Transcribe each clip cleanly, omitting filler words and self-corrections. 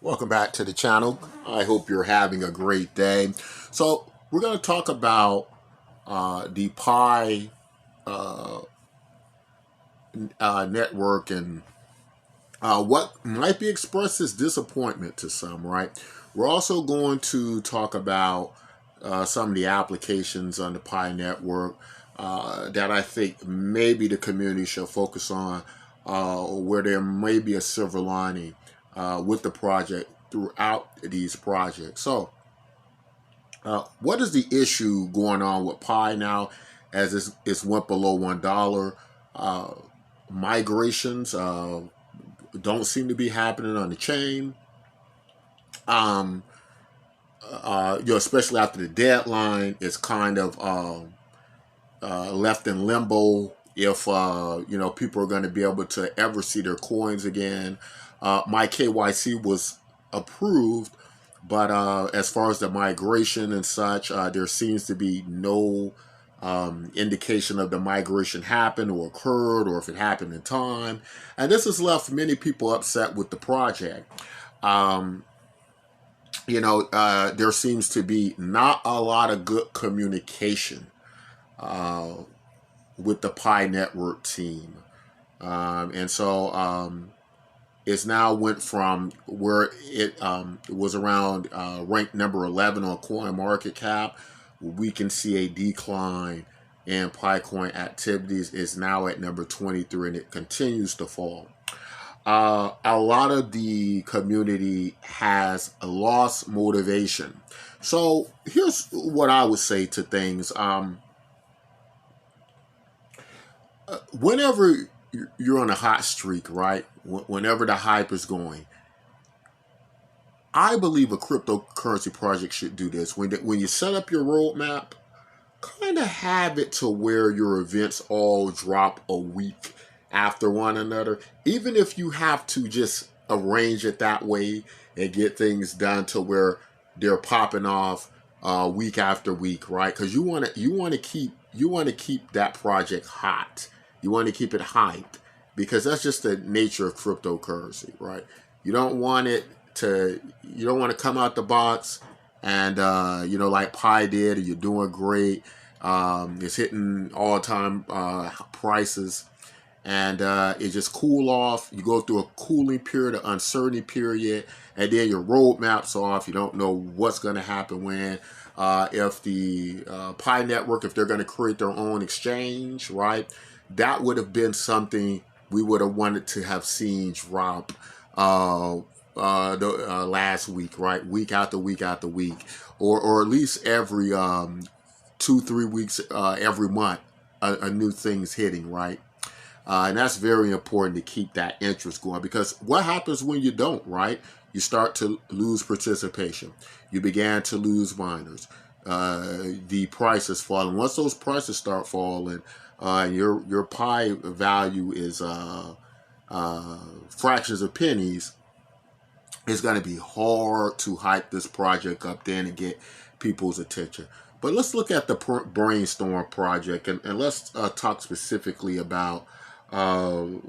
Welcome back to the channel. I hope you're having a great day. So we're going to talk about the Pi network and what might be expressed as disappointment to some, right? We're also going to talk about some of the applications on the Pi network that I think maybe the community should focus on, where there may be a silver lining with the project throughout these projects. So, what is the issue going on with Pi now as it's went below $1? Migrations don't seem to be happening on the chain. Especially after the deadline, it's kind of left in limbo if people are going to be able to ever see their coins again. My KYC was approved, but as far as the migration and such, there seems to be no indication of the migration happened or occurred, or if it happened in time. And this has left many people upset with the project. There seems to be not a lot of good communication with the Pi network team. It's now went from where it was around ranked number 11 on CoinMarketCap. We can see a decline in PiCoin activities. Is now at number 23, and it continues to fall. A lot of the community has lost motivation. So here's what I would say to things. Whenever you're on a hot streak, right? Whenever the hype is going, I believe a cryptocurrency project should do this. When you set up your roadmap, kind of have it to where your events all drop a week after one another. Even if you have to just arrange it that way and get things done to where they're popping off week after week, right? Because you want to keep that project hot. You want to keep it hyped, because that's just the nature of cryptocurrency, right? You don't want to come out the box and like Pi did, or you're doing great. It's hitting all-time prices, and it just cool off. You go through a cooling period, an uncertainty period, and then your roadmap's off. You don't know what's going to happen when. If the Pi network, if they're going to create their own exchange, right? That would have been something we would have wanted to have seen drop last week, right? Week after week after week, or at least every 2-3 weeks, every month, a new thing's hitting, right? And that's very important to keep that interest going, because what happens when you don't, right? You start to lose participation. You began to lose miners. The prices falling. Once those prices start falling, your Pi value is fractions of pennies. It's going to be hard to hype this project up then and get people's attention. But let's look at the Brainstorm project, and let's talk specifically about the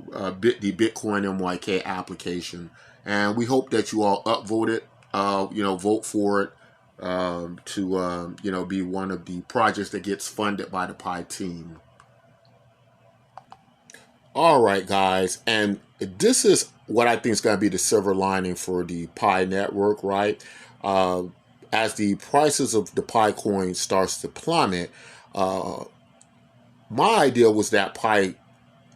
Bitcoin MYK application. And we hope that you all upvote it, vote for it to be one of the projects that gets funded by the Pi team. All right, guys, and this is what I think is going to be the silver lining for the Pi network, right? As the prices of the Pi coin starts to plummet, my idea was that Pi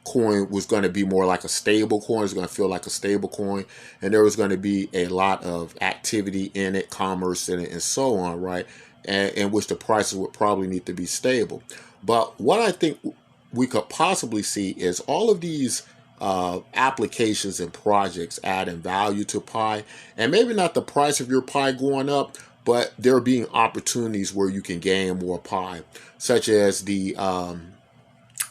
coin was going to be more like a stable coin. It's going to feel like a stable coin, and there was going to be a lot of activity in it, commerce in it, and so on, right? And in which the prices would probably need to be stable. But what I think we could possibly see is all of these applications and projects adding value to Pi, and maybe not the price of your Pi going up, but there being opportunities where you can gain more Pi, such as the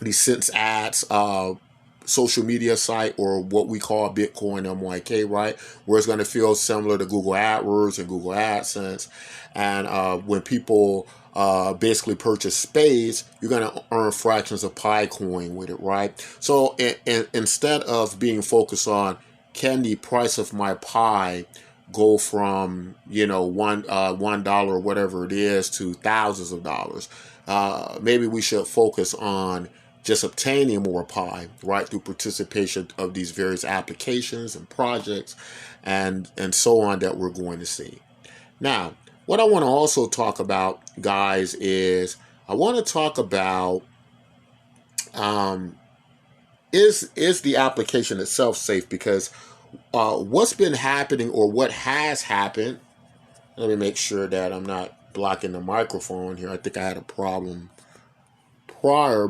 SenseAd social media site, or what we call Bitcoin MYK, right? Where it's going to feel similar to Google AdWords and Google AdSense. And when people basically purchase spades, you're going to earn fractions of Pi coin with it, right? So instead of being focused on can the price of my pie go from, $1 or whatever it is to thousands of dollars? Maybe we should focus on just obtaining more pie, right, through participation of these various applications and projects and so on that we're going to see. Now, what I want to also talk about, guys, is I want to talk about um, is the application itself safe? Because what's been happening, or what has happened, let me make sure that I'm not blocking the microphone here. I think I had a problem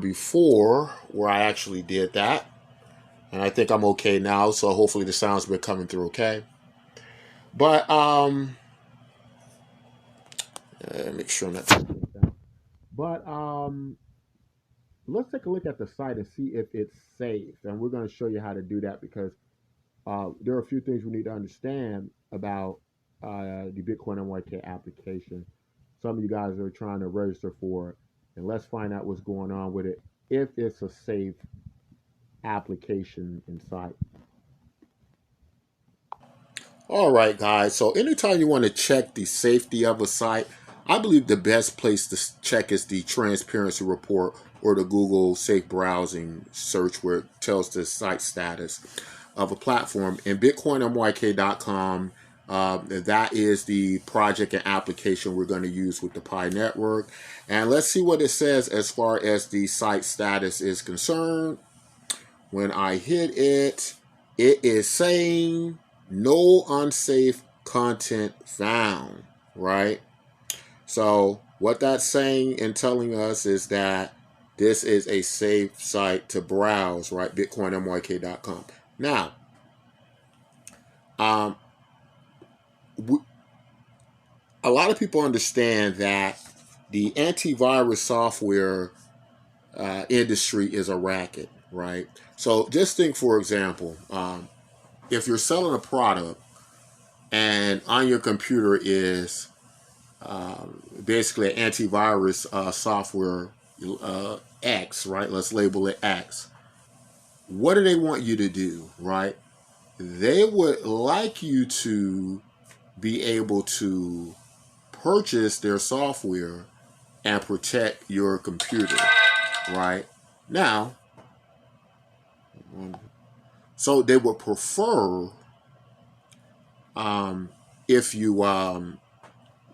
before where I actually did that. And I think I'm okay now, so hopefully the sound's been coming through okay. But make sure I'm not taking it down. But let's take a look at the site and see if it's safe. And we're going to show you how to do that, because there are a few things we need to understand about the Bitcoin MYK application. Some of you guys are trying to register for it, and let's find out what's going on with it, if it's a safe application and site. All right, guys. So anytime you want to check the safety of a site, I believe the best place to check is the transparency report or the Google Safe Browsing search, where it tells the site status of a platform. And BitcoinMYK.com, that is the project and application we're going to use with the Pi network. And let's see what it says as far as the site status is concerned. When I hit it, it is saying no unsafe content found, right? So what that's saying and telling us is that this is a safe site to browse, right? BitcoinMYK.com. Now, a lot of people understand that the antivirus software industry is a racket, right? So just think, for example, if you're selling a product and on your computer is basically an antivirus software X, right? Let's label it X. What do they want you to do, right? They would like you to be able to purchase their software and protect your computer, right? Now, so they would prefer if you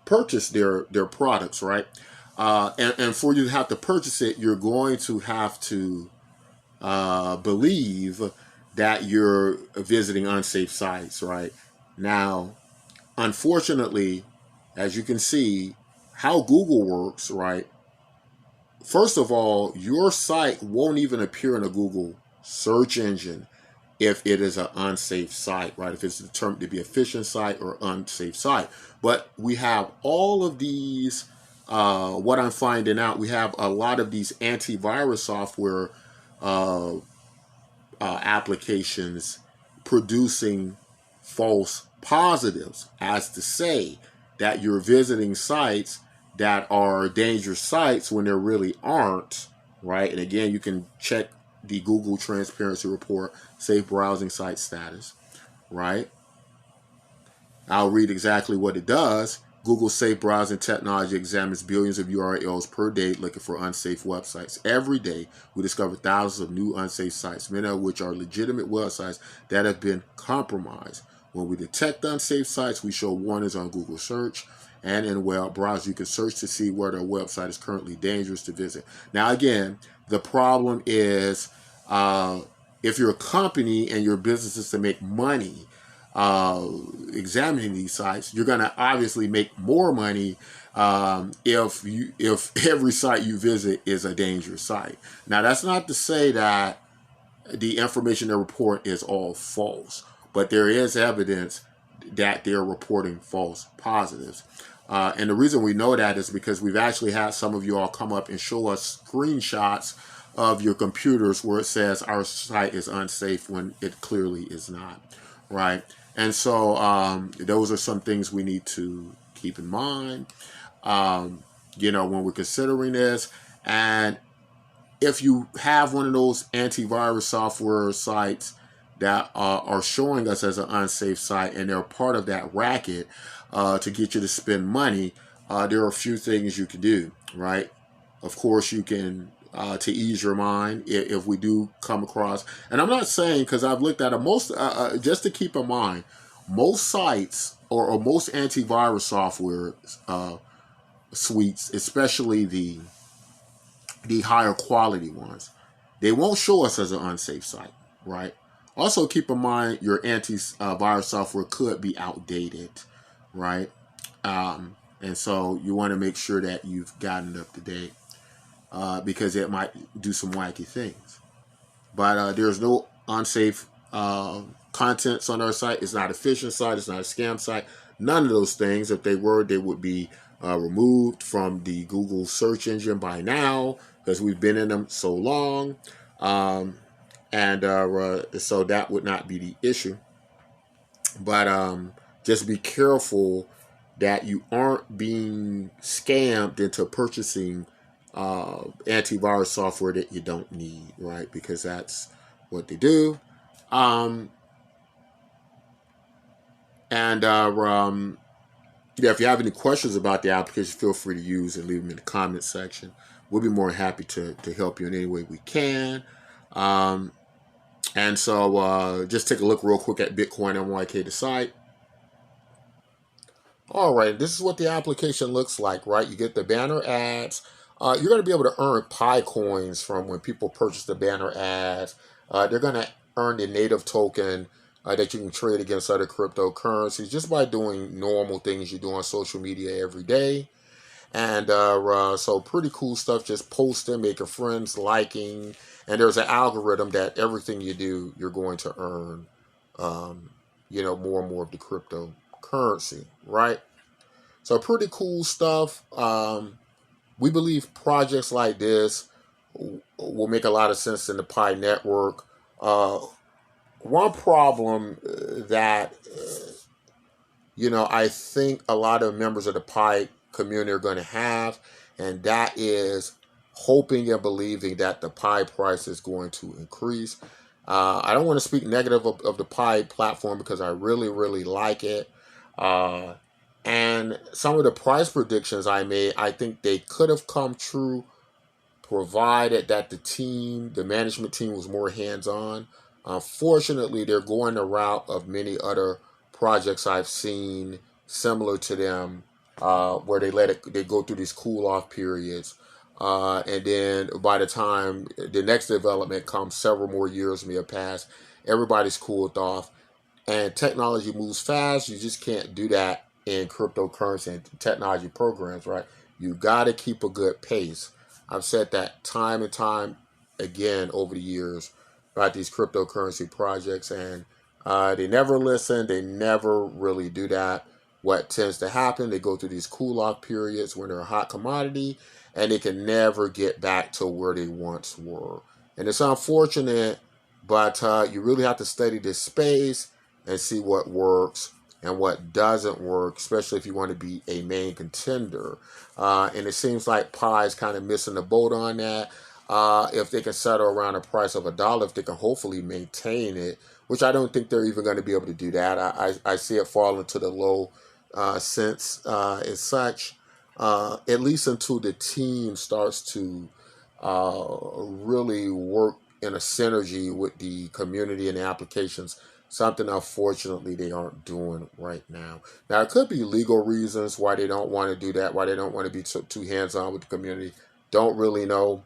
purchase their products, right? And for you to have to purchase it, you're going to have to believe that you're visiting unsafe sites, right? Now, unfortunately, as you can see, how Google works, right? First of all, your site won't even appear in a Google search engine if it is an unsafe site, right? If it's determined to be a phishing site or unsafe site. But we have all of these, what I'm finding out, we have a lot of these antivirus software applications producing false positives, as to say that you're visiting sites that are dangerous sites when there really aren't, right? And again, you can check the Google Transparency Report, Safe Browsing Site Status, right? I'll read exactly what it does. Google Safe Browsing Technology examines billions of URLs per day looking for unsafe websites. Every day, we discover thousands of new unsafe sites, many of which are legitimate websites that have been compromised. When we detect unsafe sites, we show warnings on Google Search, and in web browser, you can search to see whether a website is currently dangerous to visit. Now, again, the problem is if you're a company and your business is to make money, examining these sites, you're going to obviously make more money if every site you visit is a dangerous site. Now, that's not to say that the information they report is all false, but there is evidence that they're reporting false positives. And the reason we know that is because we've actually had some of you all come up and show us screenshots of your computers where it says our site is unsafe when it clearly is not, right? And so those are some things we need to keep in mind, when we're considering this. And if you have one of those antivirus software sites that are showing us as an unsafe site, and they're part of that racket to get you to spend money, there are a few things you can do, right? Of course, you can, to ease your mind, if we do come across, and I'm not saying, because I've looked at it, most, just to keep in mind, most sites or most antivirus software suites, especially the higher quality ones, they won't show us as an unsafe site, right? Also, keep in mind your antivirus software could be outdated, right? And so you want to make sure that you've gotten it up to date because it might do some wacky things. But there's no unsafe contents on our site. It's not a phishing site. It's not a scam site. None of those things. If they were, they would be removed from the Google search engine by now because we've been in them so long. And so that would not be the issue. But just be careful that you aren't being scammed into purchasing antivirus software that you don't need, right? Because that's what they do. Yeah, if you have any questions about the application, feel free to use and leave them in the comment section. We'll be more than happy to help you in any way we can. And so just take a look real quick at Bitcoin MYK, the site. All right, this is what the application looks like, right? You get the banner ads. You're going to be able to earn Pi coins from when people purchase the banner ads. They're going to earn the native token that you can trade against other cryptocurrencies just by doing normal things you do on social media every day. And so pretty cool stuff, just posting, making friends, liking. And there's an algorithm that everything you do, you're going to earn, more and more of the cryptocurrency, right? So pretty cool stuff. We believe projects like this will make a lot of sense in the Pi network. One problem that, I think a lot of members of the Pi community are going to have, and that is hoping and believing that the Pi price is going to increase. I don't want to speak negative of the Pi platform because I really, really like it. And some of the price predictions I made, I think they could have come true provided that the management team was more hands-on. Unfortunately, they're going the route of many other projects I've seen similar to them, where they go through these cool-off periods. And then by the time the next development comes, several more years may have passed, everybody's cooled off. And technology moves fast. You just can't do that in cryptocurrency and technology programs, right? You got to keep a good pace. I've said that time and time again over the years about these cryptocurrency projects, and they never listen. They never really do that. What tends to happen, they go through these cool-off periods when they're a hot commodity, and they can never get back to where they once were. And it's unfortunate, but you really have to study this space and see what works and what doesn't work, especially if you want to be a main contender. And it seems like Pi is kind of missing the boat on that. If they can settle around a price of $1, if they can hopefully maintain it, which I don't think they're even going to be able to do that. I see it falling to the low cents as such, at least until the team starts to really work in a synergy with the community and the applications. Something, unfortunately, they aren't doing right now. Now, it could be legal reasons why they don't want to do that, why they don't want to be too hands-on with the community. Don't really know.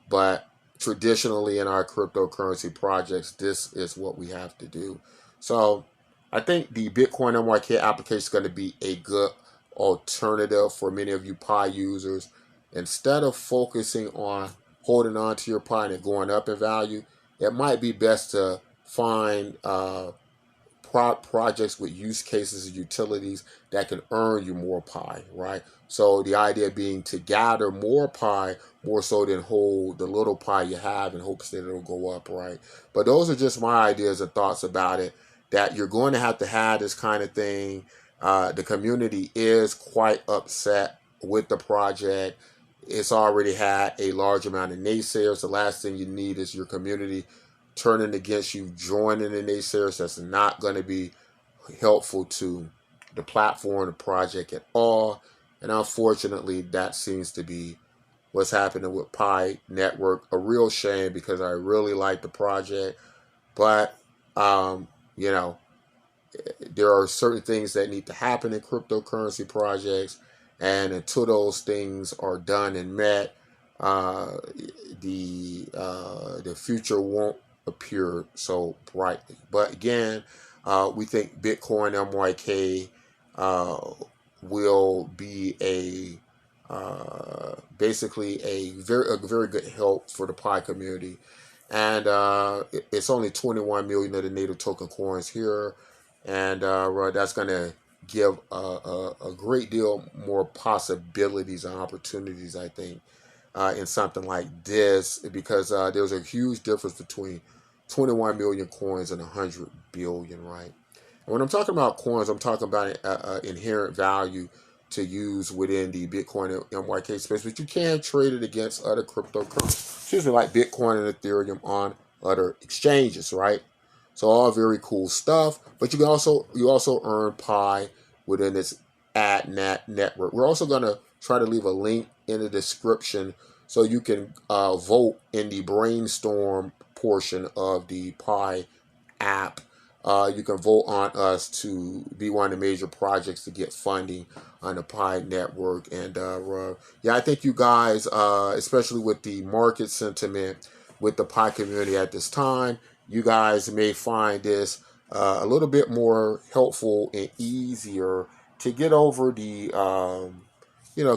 But traditionally in our cryptocurrency projects, this is what we have to do. So I think the Bitcoin MYK application is going to be a good alternative for many of you Pi users. Instead of focusing on holding on to your Pi and it going up in value, it might be best to find projects with use cases and utilities that can earn you more Pi, right? So the idea being to gather more Pi, more so than hold the little Pi you have in hopes that it'll go up, right? But those are just my ideas and thoughts about it, that you're going to have this kind of thing. The community is quite upset with the project. It's already had a large amount of naysayers. The last thing you need is your community turning against you, joining the naysayers. That's not going to be helpful to the platform, the project at all. And unfortunately, that seems to be what's happening with Pi Network. A real shame, because I really like the project. But, you know, there are certain things that need to happen in cryptocurrency projects. And until those things are done and met, the future won't appear so brightly. But again, we think Bitcoin MYK will be basically a very good help for the Pi community. And it's only 21 million of the native token coins here, and that's going to give a great deal more possibilities and opportunities, I think, in something like this, because there's a huge difference between 21 million coins and 100 billion, right? And when I'm talking about coins, I'm talking about inherent value to use within the Bitcoin MYK space, but you can trade it against other cryptocurrencies, like Bitcoin and Ethereum on other exchanges, right? So all very cool stuff. But you also earn Pi within this AdNet network. We're also going to try to leave a link in the description so you can vote in the brainstorm portion of the Pi app. You can vote on us to be one of the major projects to get funding on the Pi network. And yeah, I think you guys, especially with the market sentiment with the Pi community at this time, you guys may find this a little bit more helpful and easier to get over the,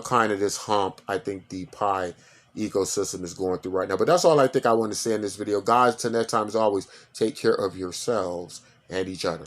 kind of this hump I think the Pi ecosystem is going through right now. But that's all I think I want to say in this video. Guys, till next time, as always, take care of yourselves and each other.